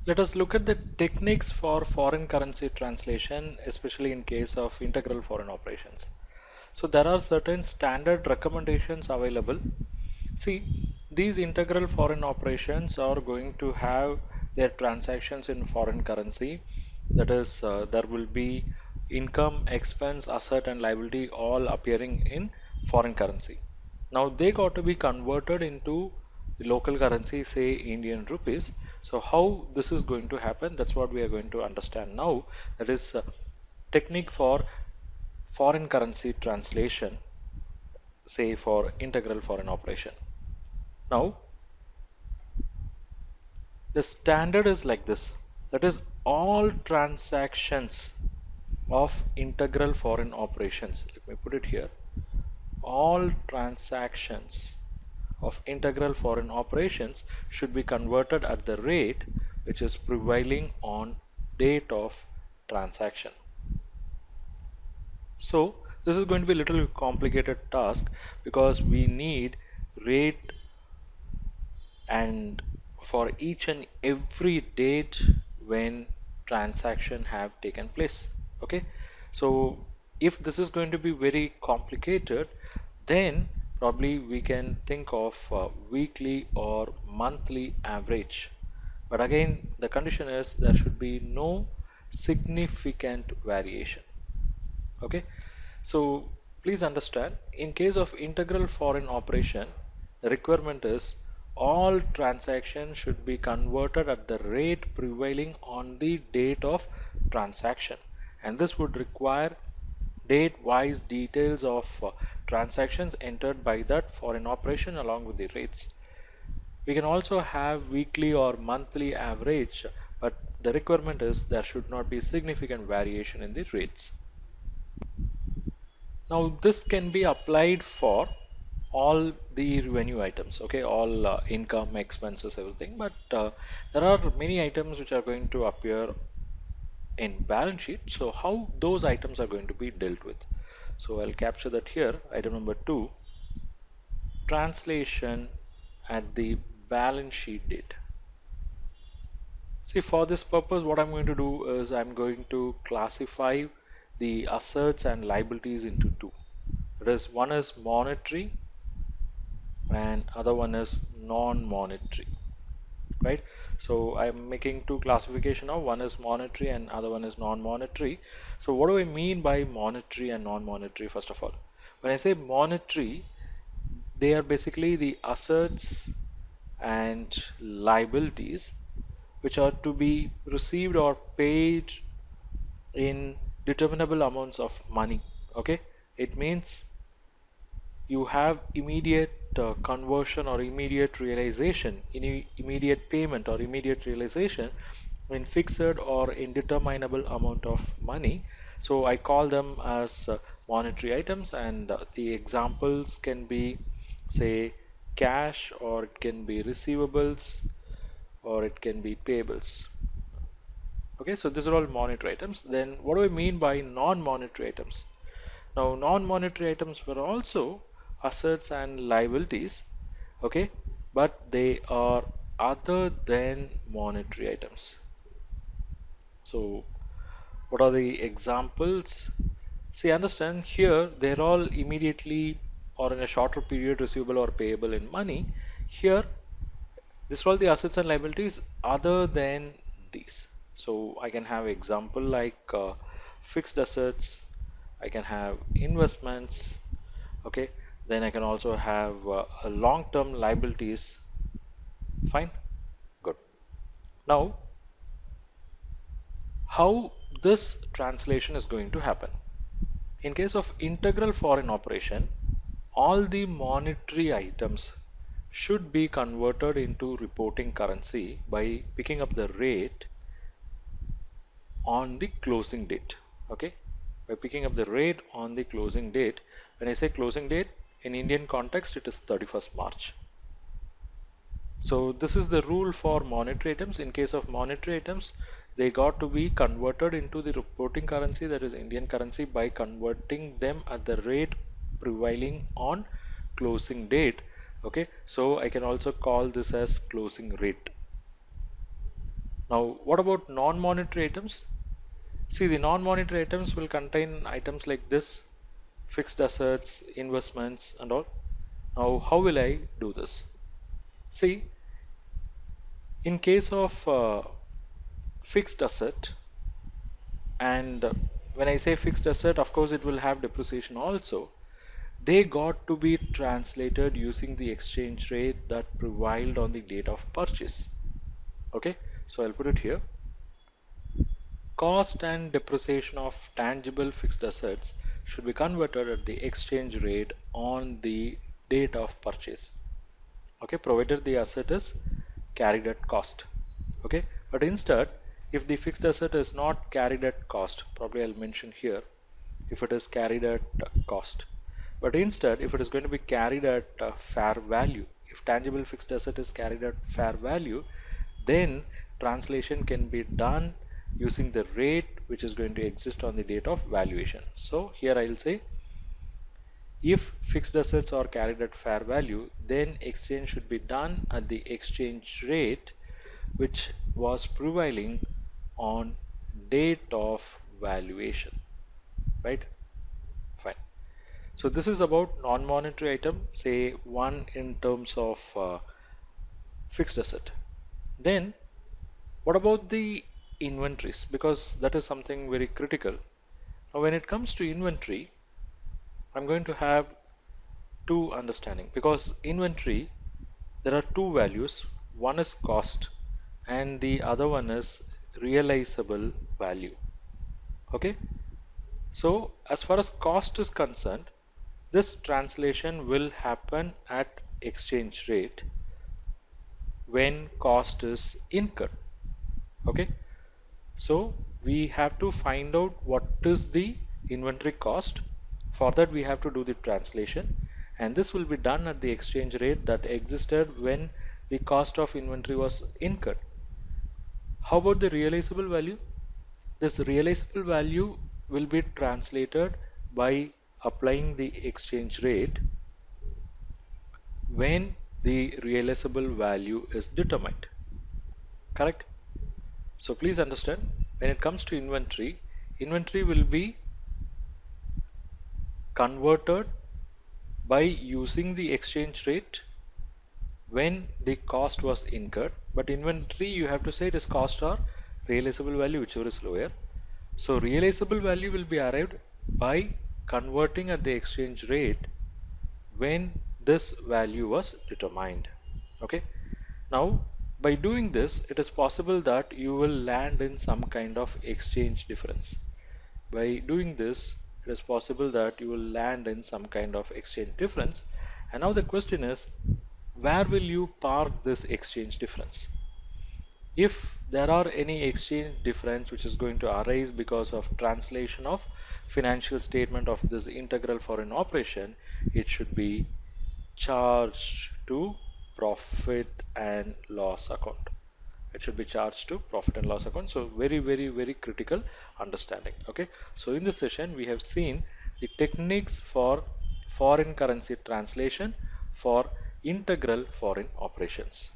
Let us look at the techniques for foreign currency translation, especially in case of integral foreign operations. So there are certain standard recommendations available. See, these integral foreign operations are going to have their transactions in foreign currency. That is, there will be income, expense, asset, and liability all appearing in foreign currency. Now they got to be converted into the local currency, say Indian rupees. So how this is going to happen, that's what we are going to understand now. That is technique for foreign currency translation, say for integral foreign operation. Now the standard is like this. That is, all transactions of integral foreign operations. Let me put it here. All transactions of integral foreign operations should be converted at the rate which is prevailing on date of transaction. So this is going to be a little complicated task because we need rate and for each and every date when transaction have taken place. Okay, so if this is going to be very complicated, then probably we can think of weekly or monthly average. But again, the condition is there should be no significant variation. Okay, so please understand, in case of integral foreign operation, the requirement is all transactions should be converted at the rate prevailing on the date of transaction, and this would require date-wise details of transactions entered by that foreign operation along with the rates. We can also have weekly or monthly average, but the requirement is there should not be significant variation in the rates. Now this can be applied for all the revenue items, okay, all income, expenses, everything. But there are many items which are going to appear in balance sheet. So how those items are going to be dealt with? So I'll capture that here. Item number 2, translation at the balance sheet date. See, for this purpose, what I'm going to do is I'm going to classify the assets and liabilities into two. That is, one is monetary and other one is non-monetary, right? So I'm making two classification now. One is monetary and other one is non-monetary. So what do I mean by monetary and non-monetary? First of all, when I say monetary, they are basically the assets and liabilities which are to be received or paid in determinable amounts of money. Okay, it means you have immediate conversion or immediate realization, immediate payment or immediate realization in fixed or indeterminable amount of money. So I call them as monetary items, and the examples can be, say, cash, or it can be receivables, or it can be payables. Okay, so these are all monetary items. Then what do I mean by non-monetary items? Now, non-monetary items were also assets and liabilities, okay, but they are other than monetary items. So, what are the examples? See, understand here they're all immediately or in a shorter period receivable or payable in money. Here, these are all the assets and liabilities other than these. So, I can have example like fixed assets, I can have investments, okay, then I can also have a long-term liabilities. Fine, good. Now how this translation is going to happen? In case of integral foreign operation, all the monetary items should be converted into reporting currency by picking up the rate on the closing date. Okay, by picking up the rate on the closing date. When I say closing date, in Indian context it is 31st March. So this is the rule for monetary items. In case of monetary items, they got to be converted into the reporting currency, that is Indian currency, by converting them at the rate prevailing on closing date. Okay, so I can also call this as closing rate. Now, what about non-monetary items? See, the non-monetary items will contain items like this: fixed assets, investments, and all. Now, how will I do this? See, in case of fixed asset, and when I say fixed asset, of course, it will have depreciation also. They got to be translated using the exchange rate that prevailed on the date of purchase. Okay, so I'll put it here. Cost and depreciation of tangible fixed assets should be converted at the exchange rate on the date of purchase. Okay, provided the asset is carried at cost. Okay, but instead, if the fixed asset is not carried at cost, probably I'll mention here if it is carried at cost. But instead, if it is going to be carried at fair value, if tangible fixed asset is carried at fair value, then translation can be done using the rate which is going to exist on the date of valuation. So here I'll say, if fixed assets are carried at fair value, then exchange should be done at the exchange rate which was prevailing on date of valuation, right? Fine. So this is about non-monetary item, say one in terms of fixed asset. Then what about the inventories? Because that is something very critical. Now when it comes to inventory, I'm going to have two understanding, because inventory, there are two values. One is cost and the other one is realizable value. Okay, so as far as cost is concerned, this translation will happen at exchange rate when cost is incurred. Okay, so we have to find out what is the inventory cost. For that we have to do the translation, and this will be done at the exchange rate that existed when the cost of inventory was incurred. How about the realizable value? This realizable value will be translated by applying the exchange rate when the realizable value is determined. Correct? So please understand, when it comes to inventory, inventory will be converted by using the exchange rate when the cost was incurred. But inventory, you have to say it is cost or realizable value, whichever is lower. So realizable value will be arrived by converting at the exchange rate when this value was determined. Okay, now by doing this, it is possible that you will land in some kind of exchange difference. By doing this, it is possible that you will land in some kind of exchange difference. And now the question is, where will you park this exchange difference? If there are any exchange difference which is going to arise because of translation of financial statement of this integral foreign operation, it should be charged to profit and loss account. It should be charged to profit and loss account. So very critical understanding. Okay, so in this session we have seen the techniques for foreign currency translation for integral foreign operations.